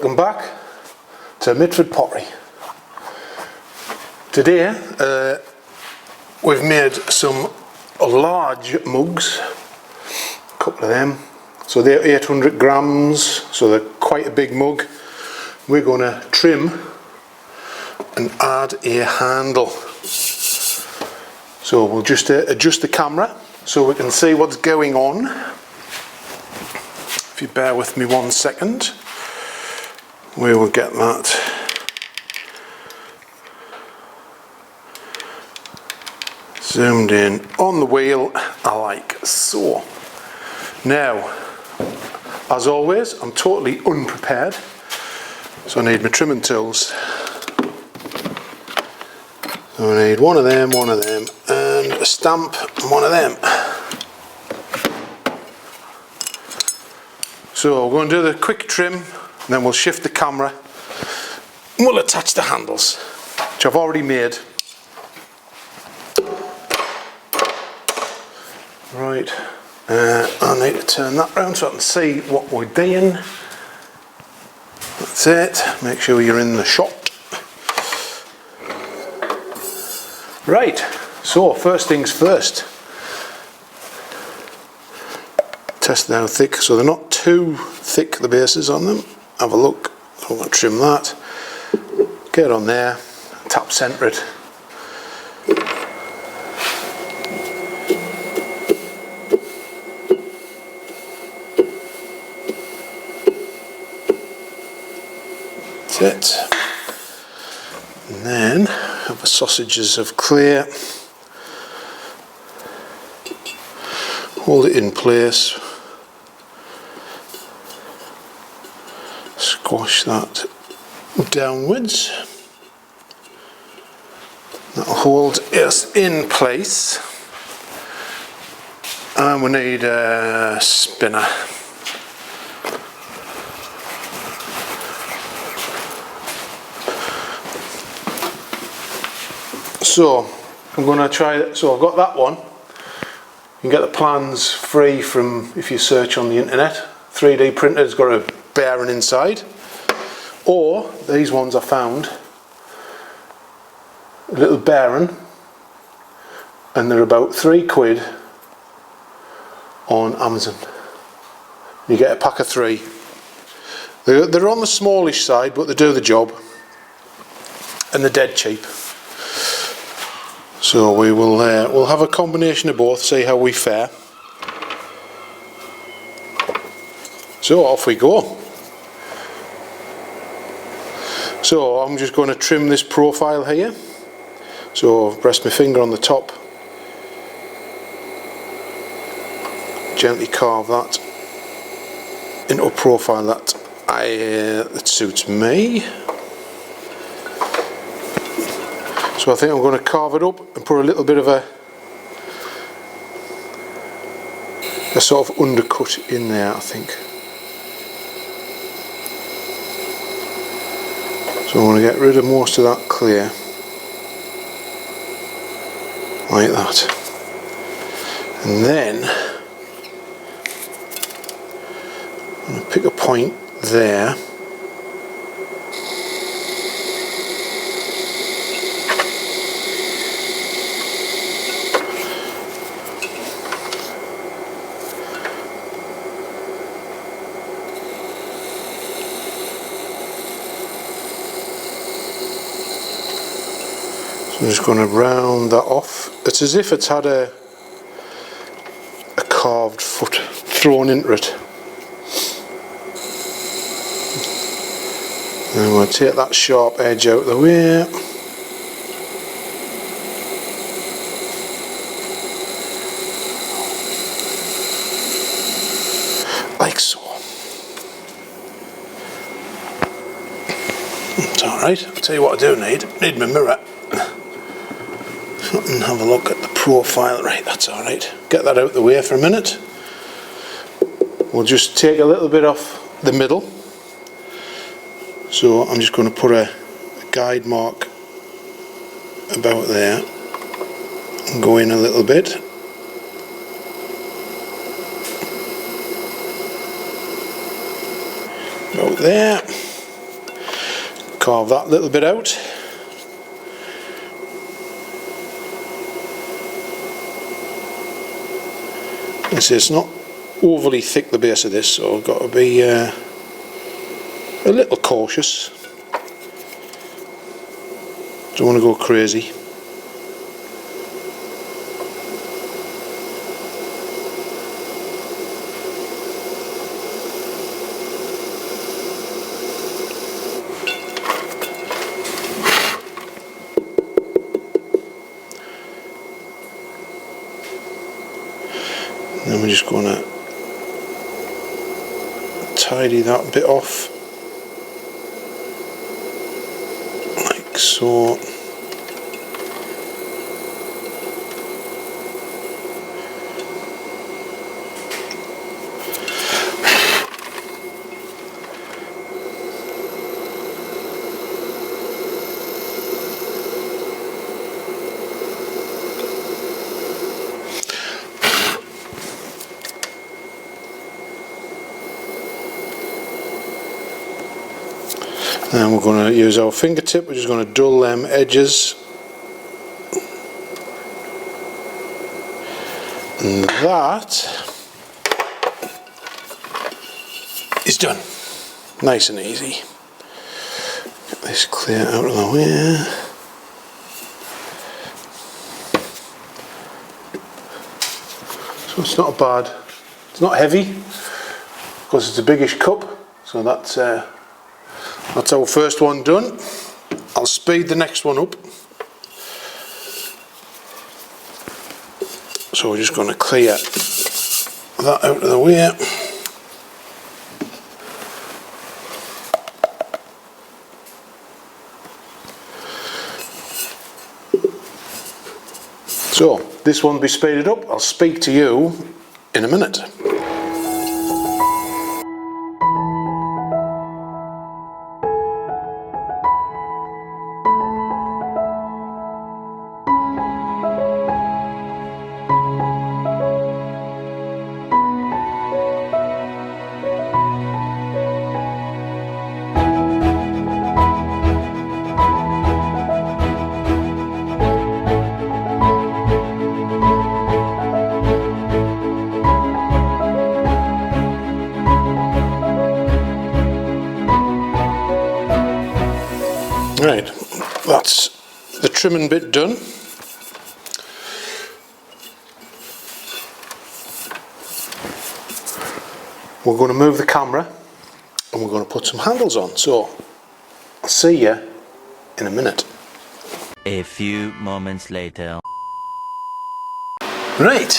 Welcome back to Mitford Pottery. Today we've made some large mugs, a couple of them, so they're 800 grams, so they're quite a big mug. We're going to trim and add a handle. So we'll just adjust the camera so we can see what's going on. If you bear with me 1 second, we will get that zoomed in on the wheel, like so. Now, as always, I'm totally unprepared, so I need my trimming tools. So I need one of them, and a stamp, and one of them. So we're going to do the quick trim, and then we'll shift the camera, and we'll attach the handles, which I've already made. Right, I need to turn that round so I can see what we're doing. That's it, make sure you're in the shot. Right, so first things first. Test how thick, so they're not too thick, the bases on them. Have a look, I'm going to trim that. Get on there, tap centre it. That's it. And then have the sausages of clear. Hold it in place. Squash that downwards. That'll hold us in place. And we need a spinner. So I'm going to try it. So I've got that one. You can get the plans free from, if you search on the internet. 3D printer's got a bearing inside. Or these ones I found, a little bearing, and they're about £3 on Amazon. You get a pack of 3. They're on the smallish side, but they do the job, and they're dead cheap. So we will we'll have a combination of both, see how we fare. So off we go. So I'm just going to trim this profile here. So I've pressed my finger on the top, gently carve that into a profile that suits me. So I think I'm going to carve it up and put a little bit of a sort of undercut in there, I think. So I want to get rid of most of that clear, like that. And then I'm going to pick a point there. I'm just going to round that off. It's as if it's had a carved foot thrown into it. And I'm going to take that sharp edge out of the way. Like so. It's alright. I'll tell you what I do need. I need my mirror. And have a look at the profile. Right, that's alright. Get that out the way for a minute. We'll just take a little bit off the middle. So I'm just going to put a guide mark about there and go in a little bit. About there. carve that little bit out. It's not overly thick, the base of this, so I've got to be a little cautious. Don't want to go crazy. Then we're just going to tidy that bit off, like so. And we're going to use our fingertip, we're just going to dull them edges. And that is done. Nice and easy. Get this clear out of the way. So it's not bad, it's not heavy, because it's a biggish cup, so that's our first one done. I'll speed the next one up. So we're just going to clear that out of the way. So this one will be speeded up. I'll speak to you in a minute. Right, that's the trimming bit done. We're going to move the camera and we're going to put some handles on, so I'll see you in a minute. A few moments later. Right,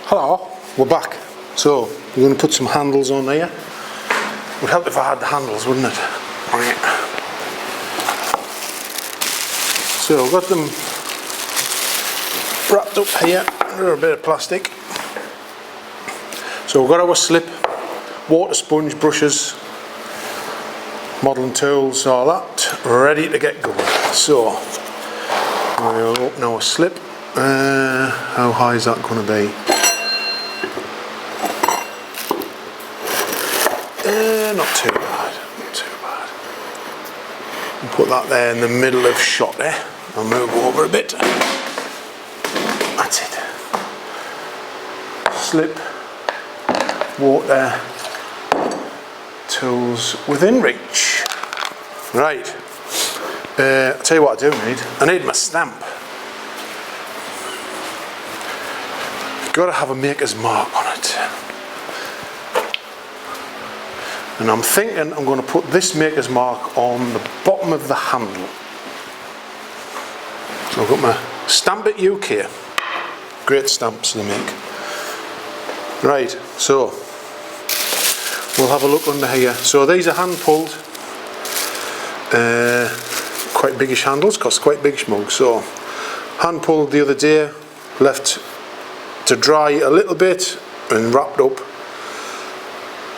hello, we're back. So we're going to put some handles on here. Would help if I had the handles, wouldn't it? Right. So I've got them wrapped up here under a bit of plastic. So we've got our slip, water sponge, brushes, modelling tools, all that, ready to get going. So we'll open our slip. How high is that going to be? Not too bad, not too bad. We'll put that there in the middle of shot there. I'll move over a bit. That's it. Slip, water, tools within reach. Right. I'll tell you what I do need. I need my stamp. You've got to have a maker's mark on it. And I'm thinking I'm going to put this maker's mark on the bottom of the handle. So I've got my Stamp It UK. Great stamps they make. Right, so we'll have a look under here. So these are hand pulled, quite biggish handles, cost quite biggish mugs. So hand pulled the other day, left to dry a little bit and wrapped up.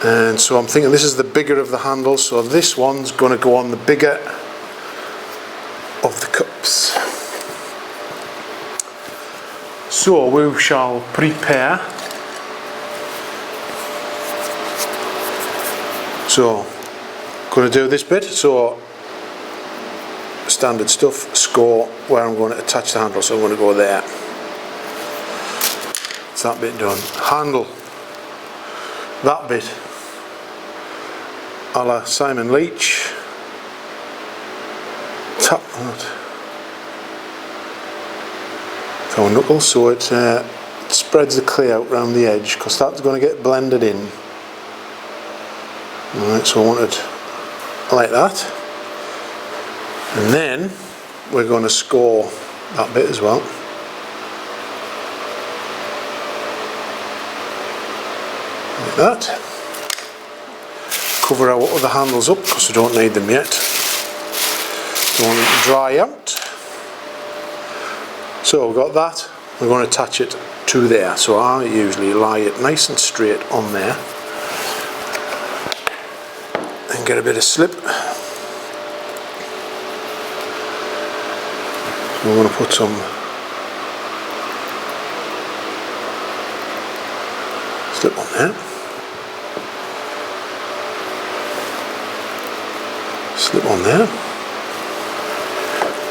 And so I'm thinking this is the bigger of the handles, so this one's going to go on the bigger of the cups. So we shall prepare. So going to do this bit. So standard stuff, score where I'm going to attach the handle, so I'm going to go there. It's that bit done. Handle, that bit a la Hsinchuen Leach. Tap that. Toe knuckle, so it spreads the clay out round the edge, because that's going to get blended in. Alright, so I wanted like that, and then we're going to score that bit as well. Like that. Cover our other handles up because we don't need them yet. Don't want them to dry out. So we've got that. We're going to attach it to there. So I usually lie it nice and straight on there. And get a bit of slip. So we're going to put some slip on there. Slip on there.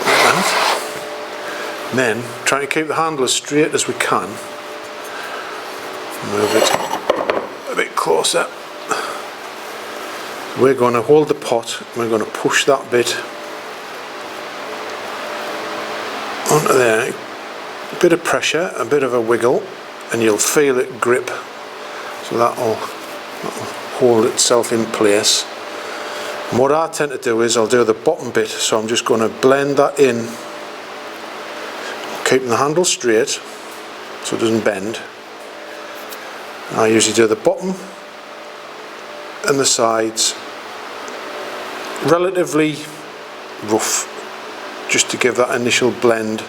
Like that. And then try to keep the handle as straight as we can. Move it a bit closer. We're going to hold the pot, and we're going to push that bit onto there. A bit of pressure, a bit of a wiggle, and you'll feel it grip. So that'll hold itself in place. And what I tend to do is I'll do the bottom bit, so I'm just going to blend that in, keeping the handle straight so it doesn't bend. I usually do the bottom and the sides relatively rough, just to give that initial blend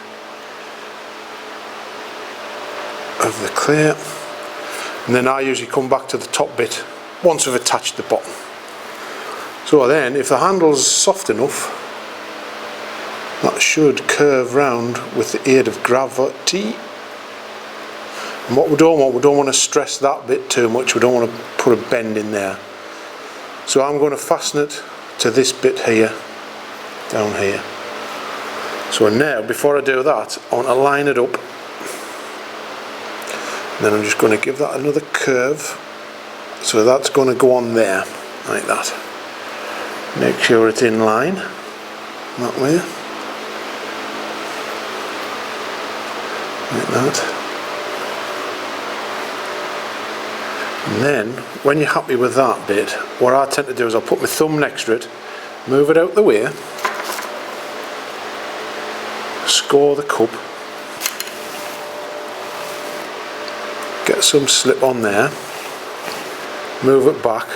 of the clay. And then I usually come back to the top bit once we've attached the bottom. So then, if the handle's soft enough, that should curve round with the aid of gravity. And what we don't want to stress that bit too much. We don't want to put a bend in there. So I'm going to fasten it to this bit here, down here. So now, before I do that, I want to line it up. And then I'm just going to give that another curve. So that's going to go on there, like that. Make sure it's in line, that way. Like that. And then, when you're happy with that bit, what I tend to do is I'll put my thumb next to it, move it out the way, score the cup, get some slip on there, move it back,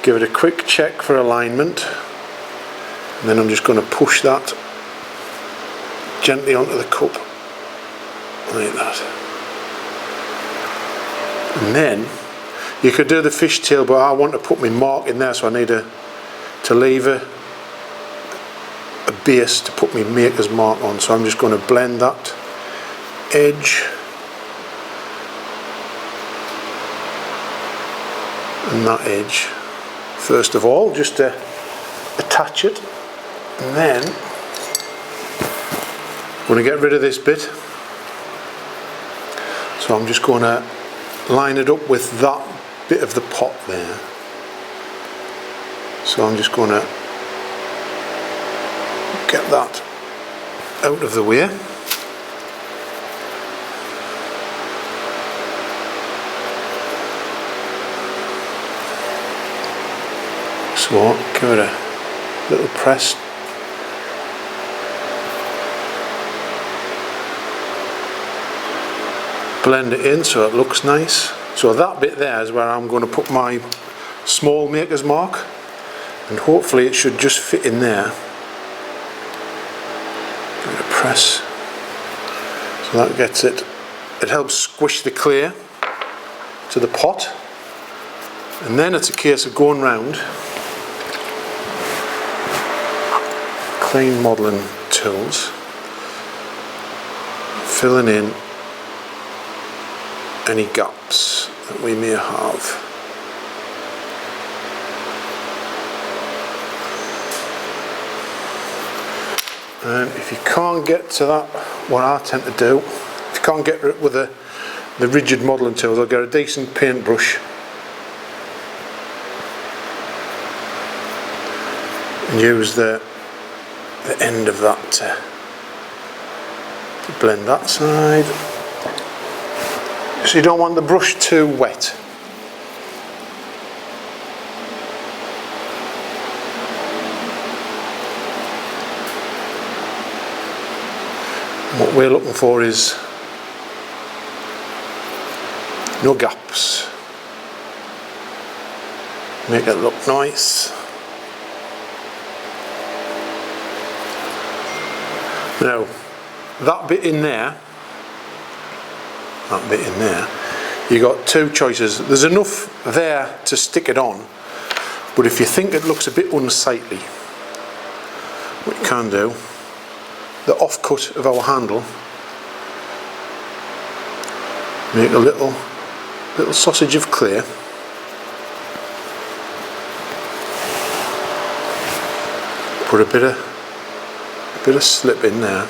give it a quick check for alignment, and then I'm just going to push that gently onto the cup, like that. And then you could do the fishtail, but I want to put my mark in there, so I need to leave a base to put my maker's mark on. So I'm just going to blend that edge and that edge first of all, just to attach it, and then I'm going to get rid of this bit. So I'm just going to line it up with that bit of the pot there. So I'm just going to get that out of the way. So give it a little press. Blend it in so it looks nice. So that bit there is where I'm going to put my small maker's mark, and hopefully it should just fit in there. Give it a press. So that gets it. It helps squish the clay to the pot, and then it's a case of going round, clean modelling tools, filling in any gaps that we may have. And if you can't get to that, what I tend to do, if you can't get it with the rigid modelling tools, I'll get a decent paintbrush and use the end of that to blend that side. So you don't want the brush too wet. What we're looking for is no gaps. Make it look nice. Now, that bit in there, you got two choices. There's enough there to stick it on, but if you think it looks a bit unsightly, what you can do, the offcut of our handle, make a little sausage of clay, put a bit of slip in there,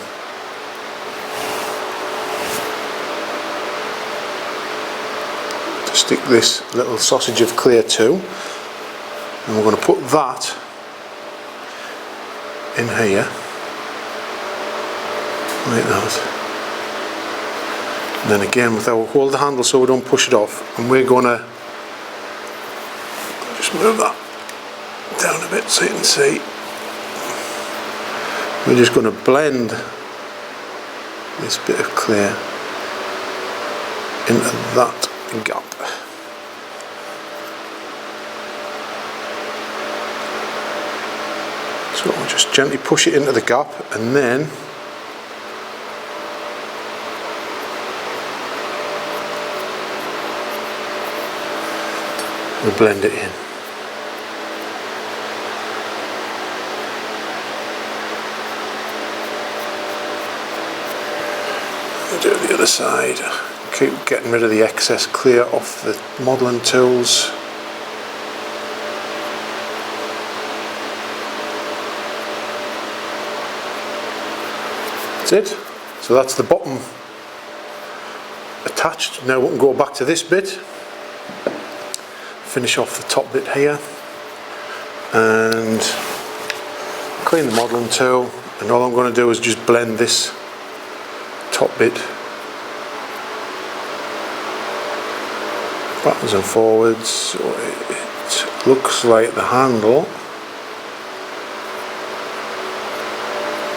to stick this little sausage of clay to, and we're going to put that in here like that. And then again, with our hold the handle so we don't push it off, and we're going to just move that down a bit so you can see. We're just going to blend this bit of clay into that gap. So we'll just gently push it into the gap, and then we'll blend it in. We'll do the other side. Keep getting rid of the excess clear off the modelling tools. That's it. So that's the bottom attached. Now we can go back to this bit. Finish off the top bit here and clean the modelling tool, and all I'm going to do is just blend this top bit backwards and forwards so it looks like the handle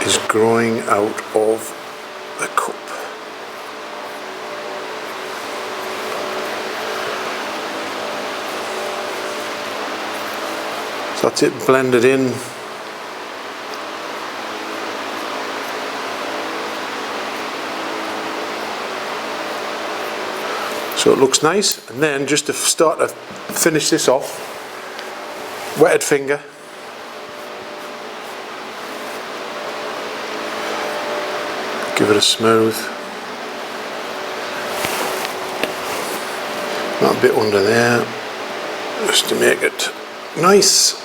is growing out of the cup. So that's it, blended in. So it looks nice, and then just to start to finish this off, wetted finger, give it a smooth, that bit under there, just to make it nice.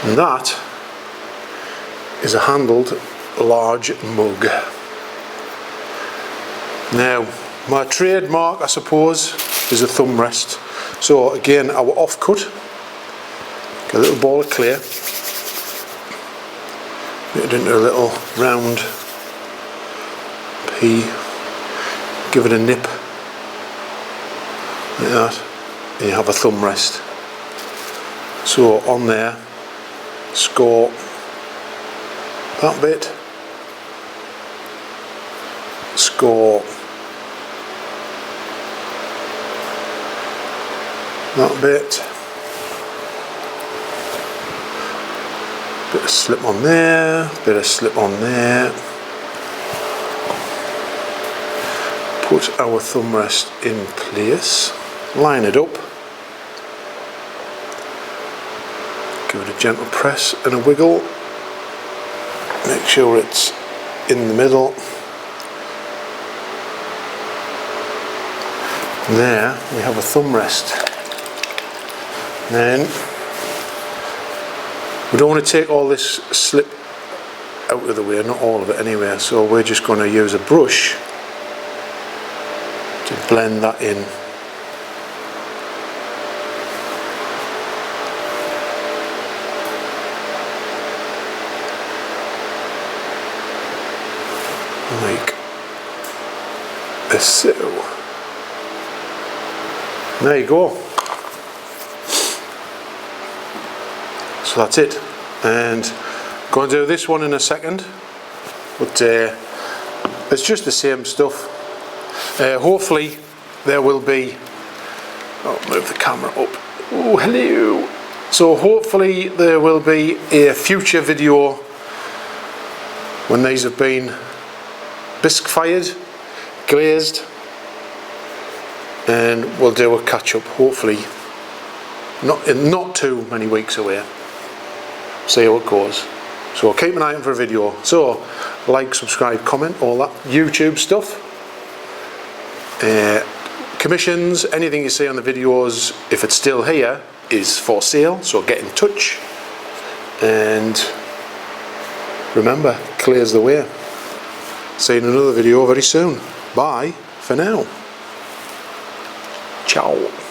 And that is a handled large mug. Now, my trademark, I suppose, is a thumb rest. So again, our offcut, get a little ball of clay, make it into a little round pea, give it a nip, like that, and you have a thumb rest. So on there, score that bit, score that bit, bit of slip on there, bit of slip on there, put our thumb rest in place, line it up, give it a gentle press and a wiggle, make sure it's in the middle, There we have a thumb rest. Then we don't want to take all this slip out of the way, not all of it anyway, so we're just going to use a brush to blend that in. Like this. So there you go. So that's it, and I'm going to do this one in a second, but it's just the same stuff. Hopefully there will be, I'll move the camera up. Oh, hello. So hopefully there will be a future video when these have been bisque fired, glazed, and we'll do a catch up, hopefully not too many weeks away. See how it goes. So keep an eye out for a video. So like, subscribe, comment, all that YouTube stuff. Commissions, anything you see on the videos, if it's still here, is for sale, so get in touch. And remember, clears the way. See you in another video very soon. Bye for now. Ciao.